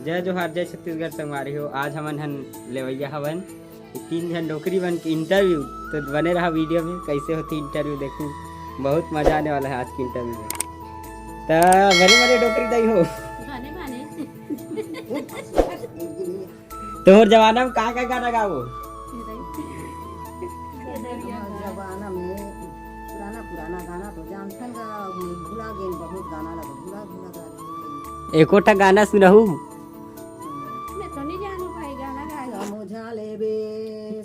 जय जोहार जय छत्तीसगढ़ संगवारी हो। आज हमन हन लेवैया हवन 3 जन नौकरी बन के इंटरव्यू। तो बने रहा वीडियो में, कैसे होती इंटरव्यू देखूँ, बहुत मजा आने वाला है आज की इंटरव्यू में। तो बने बने नौकरी दई हो तोहर जमाना में का गाना गाओ? जमाना में पुराना गाना तो जानथन गा, भुला गेल बहुत गाना लगा, भुला गा। एकोटा गाना सुनहु। मैं तो नहीं जानू भाई गाना गाए।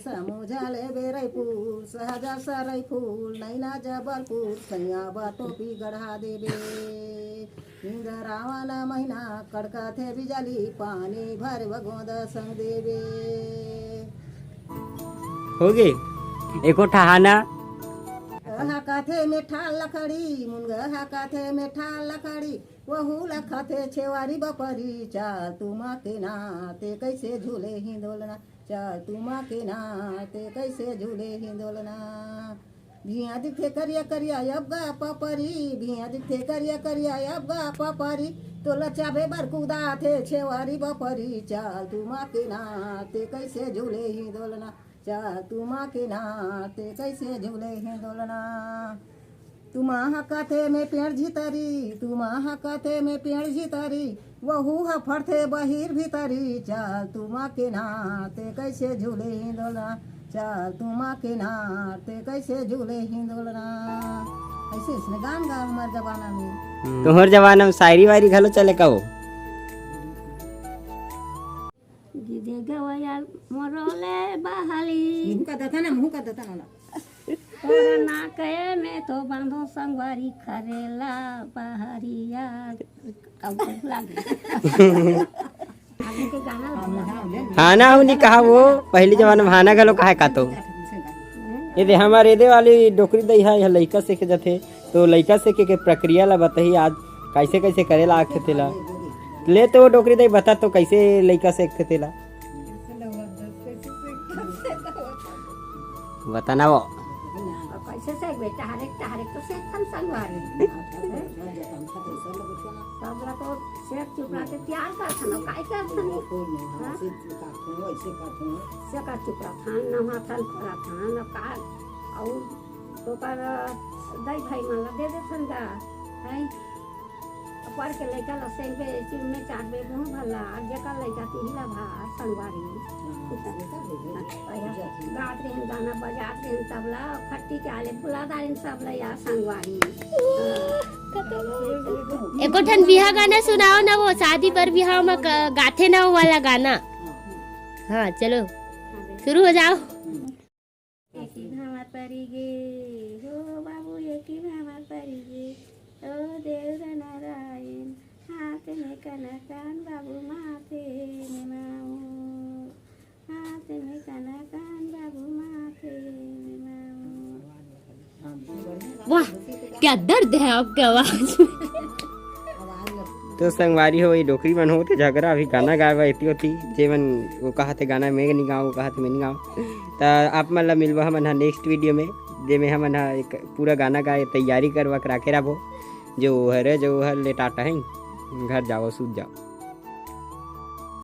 समोझा लेबे रायपुर सहजा सरई फूल नैना जबलपुर सैया बा टोपी गढ़ा देबे इंद्रावन महीना कड़का थे बिजली पानी भर भगोद संग देबे। हो गए एको ठहाना हाकाथे मेठा लकड़ी मुनगा हाकाथे मेठा लकड़ी वहू लखाथे छेवारी बपरी चाल तुमा के नाते कैसे झूले हिंदोलना चाल तुमा के नाते कैसे झूले हिंदोलना। भिया दिखे करिया करिया अबगा पपरी भिया दिखे करिया करिया अबगा पपरी तो लचाबे बरकुदा थे छेवारी बपरी चाल तुमा के नाते कैसे झूले हिंदोलना चाल तुमा के नाते कैसे झूले हिंदोलना। तुमा हकाथे में पेड़ झितरी तुमा हकाथे में पेड़ झितरी वहू हफरथे बहिर भीतरी चाल तुमा के नाते कैसे झूले हिंदोलना चाल तुमा के नाते कैसे झूले हिंदोलना। ऐसे इसने गान गा हमारे जमाना में। तोहर जमाना में शायरी वायरी घलो चले कहो? गिदे गवया मोरले बहाली मुँह का दता ना कोरोना कहे में तो बांधो संगवारी खरेला पहाड़िया आगे के गाना हाना हुनी कहा वो पहले जमाना में हाना घलो कहा का तो ये दे हमारे दे वाली डोकरी दई है लइका सीखे जाते तो लइका सीखे के प्रक्रिया ला बताई आज कैसे कैसे करेला आखे तेला ले तो वो डोकरी दई बता तो कैसे लइका सीखते तेला बताना वो कैसे से बेटा हरेक तो से खन संगवारी सबला को से चुपड़ा के तैयार कर थनो काय कर थनो से का चुपड़ा थान नहा थान करा थान का और तो पर दई भाई माला दे थन गा है पर के लइका लसे पे चिम में चाट बे बहु भला आगे का लइका तिहिला भा संगवारी गात रहे गाना बजात रहे तबला खट्टी के आले बुला दारिन सबला या संगवारी। एको ठन बिहा गाना सुनाओ ना, वो शादी पर बिहा में गाथे ना वो वाला गाना। हाँ चलो शुरू हो जाओ। एकी भामा परी गे हो बाबू एकी भामा परी गे ओ देव नारायण हाथ में कनकान बाबू माथे में माऊ हाथ में कनकान बाबू माथे में माऊ। वाह क्या दर्द है आपकी आवाज में। तो संगवारी हो ये डोकरी मन होते झगड़ा अभी गाना गावा इतनी होती जेवन वो कहा थे गाना मैं नहीं गाऊँ, वो कहा थे मैं नहीं गाऊँ। तो आप मतलब मिलवा हमन नेक्स्ट वीडियो में जेमे हमन एक पूरा गाना गाए तैयारी करवा के रखे रहो जो हर ले टाटा है घर जाओ सूझ जाओ।